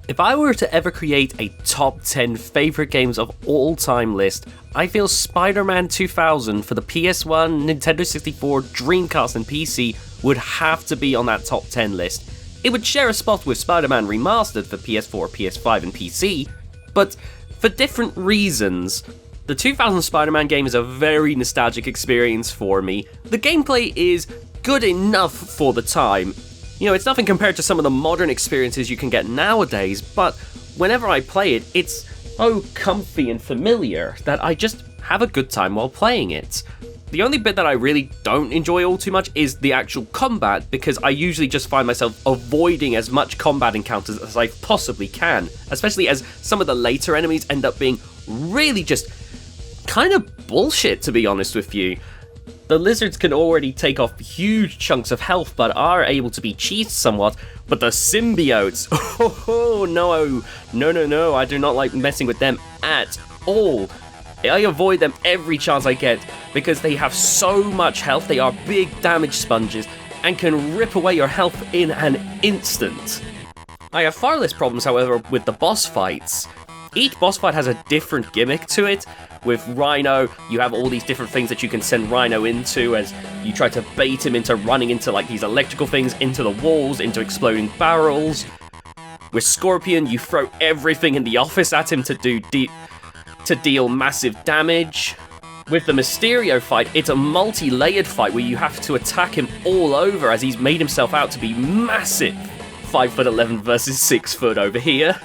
If I were to ever create a top 10 favourite games of all time list, I feel Spider-Man 2000 for the PS1, Nintendo 64, Dreamcast and PC would have to be on that top 10 list. It would share a spot with Spider-Man Remastered for PS4, PS5 and PC, but for different reasons. The 2000 Spider-Man game is a very nostalgic experience for me. The gameplay is good enough for the time. You know, it's nothing compared to some of the modern experiences you can get nowadays, but whenever I play it, it's so comfy and familiar that I just have a good time while playing it. The only bit that I really don't enjoy all too much is the actual combat, because I usually just find myself avoiding as much combat encounters as I possibly can, especially as some of the later enemies end up being really just kind of bullshit, to be honest with you. The lizards can already take off huge chunks of health, but are able to be cheesed somewhat. But the symbiotes, oh no, I do not like messing with them at all. I avoid them every chance I get, because they have so much health, they are big damage sponges, and can rip away your health in an instant. I have far less problems, however, with the boss fights. Each boss fight has a different gimmick to it. With Rhino, you have all these different things that you can send Rhino into as you try to bait him into running into like these electrical things, into the walls, into exploding barrels. With Scorpion, you throw everything in the office at him to deal massive damage. With the Mysterio fight, it's a multi-layered fight where you have to attack him all over as he's made himself out to be massive. 5'11" versus 6 foot over here.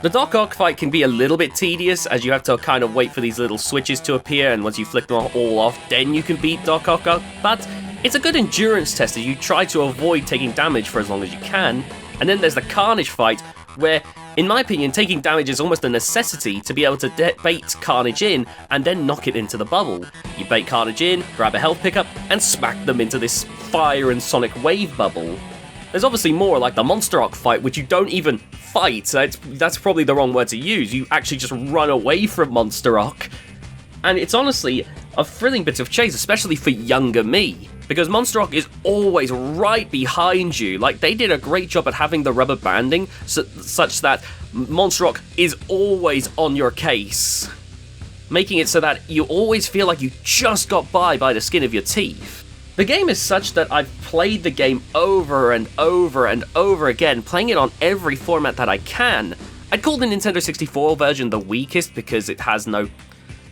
The Doc Ock fight can be a little bit tedious, as you have to kind of wait for these little switches to appear, and once you flick them all off, then you can beat Doc Ock up. But it's a good endurance test as you try to avoid taking damage for as long as you can. And then there's the Carnage fight, where, in my opinion, taking damage is almost a necessity to be able to bait Carnage in and then knock it into the bubble. You bait Carnage in, grab a health pickup, and smack them into this fire and sonic wave bubble. There's obviously more, like the Monster Rock fight, which you don't even fight. That's probably the wrong word to use. You actually just run away from Monster Rock. And it's honestly a thrilling bit of chase, especially for younger me, because Monster Rock is always right behind you. Like, they did a great job at having the rubber banding such that Monster Rock is always on your case, making it so that you always feel like you just got by the skin of your teeth. The game is such that I've played the game over and over and over again, playing it on every format that I can. I'd call the Nintendo 64 version the weakest because it has no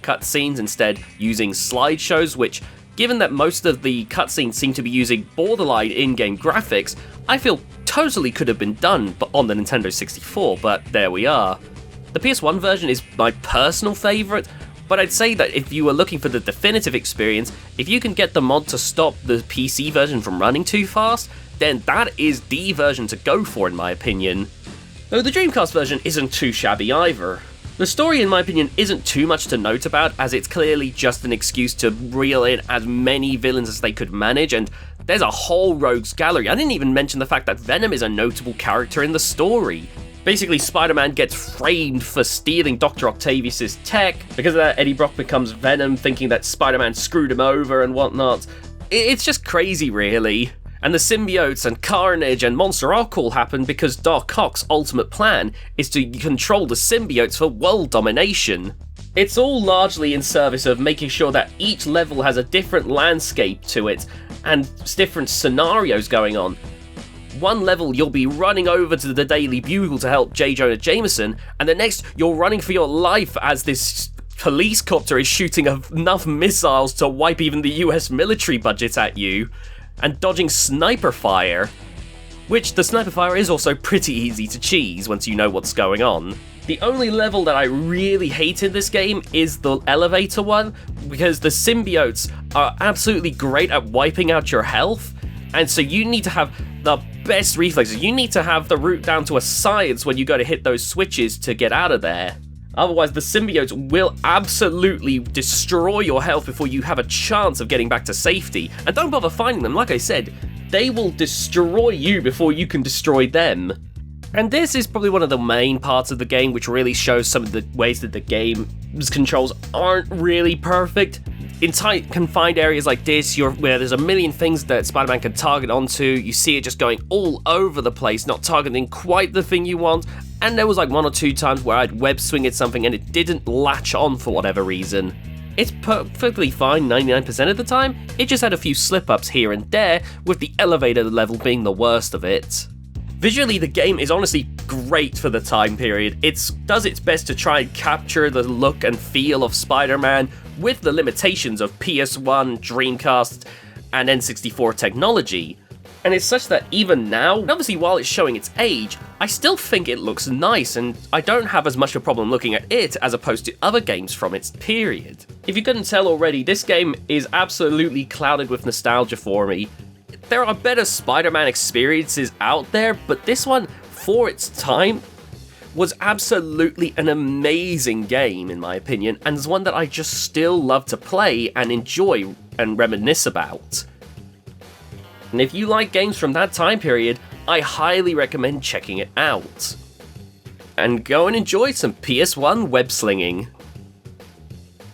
cutscenes, instead using slideshows, which, given that most of the cutscenes seem to be using borderline in-game graphics, I feel totally could have been done on the Nintendo 64, but there we are. The PS1 version is my personal favourite, but I'd say that if you were looking for the definitive experience, if you can get the mod to stop the PC version from running too fast, then that is the version to go for, in my opinion. Though the Dreamcast version isn't too shabby either. The story, in my opinion, isn't too much to note about, as it's clearly just an excuse to reel in as many villains as they could manage, and there's a whole rogues gallery. I didn't even mention the fact that Venom is a notable character in the story. Basically, Spider-Man gets framed for stealing Dr. Octavius' tech. Because of that, Eddie Brock becomes Venom, thinking that Spider-Man screwed him over and whatnot. It's just crazy, really. And the symbiotes and Carnage and Monster Rock all happen because Doc Ock's ultimate plan is to control the symbiotes for world domination. It's all largely in service of making sure that each level has a different landscape to it and different scenarios going on. One level you'll be running over to the Daily Bugle to help J. Jonah Jameson, and the next you're running for your life as this police copter is shooting enough missiles to wipe even the US military budget at you, and dodging sniper fire, which the sniper fire is also pretty easy to cheese once you know what's going on. The only level that I really hate in this game is the elevator one, because the symbiotes are absolutely great at wiping out your health, and so you need to have the best reflexes. You need to have the route down to a science when you go to hit those switches to get out of there. Otherwise, the symbiotes will absolutely destroy your health before you have a chance of getting back to safety. And don't bother finding them, like I said, they will destroy you before you can destroy them. And this is probably one of the main parts of the game which really shows some of the ways that the game's controls aren't really perfect. In tight, confined areas like this, where there's a million things that Spider-Man can target onto, you see it just going all over the place, not targeting quite the thing you want, and there was like 1 or 2 times where I'd web swing at something and it didn't latch on for whatever reason. It's perfectly fine 99% of the time, it just had a few slip-ups here and there, with the elevator level being the worst of it. Visually, the game is honestly great for the time period. It does its best to try and capture the look and feel of Spider-Man with the limitations of PS1, Dreamcast, and N64 technology. And it's such that even now, obviously while it's showing its age, I still think it looks nice, and I don't have as much of a problem looking at it as opposed to other games from its period. If you couldn't tell already, this game is absolutely clouded with nostalgia for me. There are better Spider-Man experiences out there, but this one, for its time, was absolutely an amazing game in my opinion, and is one that I just still love to play and enjoy and reminisce about. And if you like games from that time period, I highly recommend checking it out. And go and enjoy some PS1 web slinging.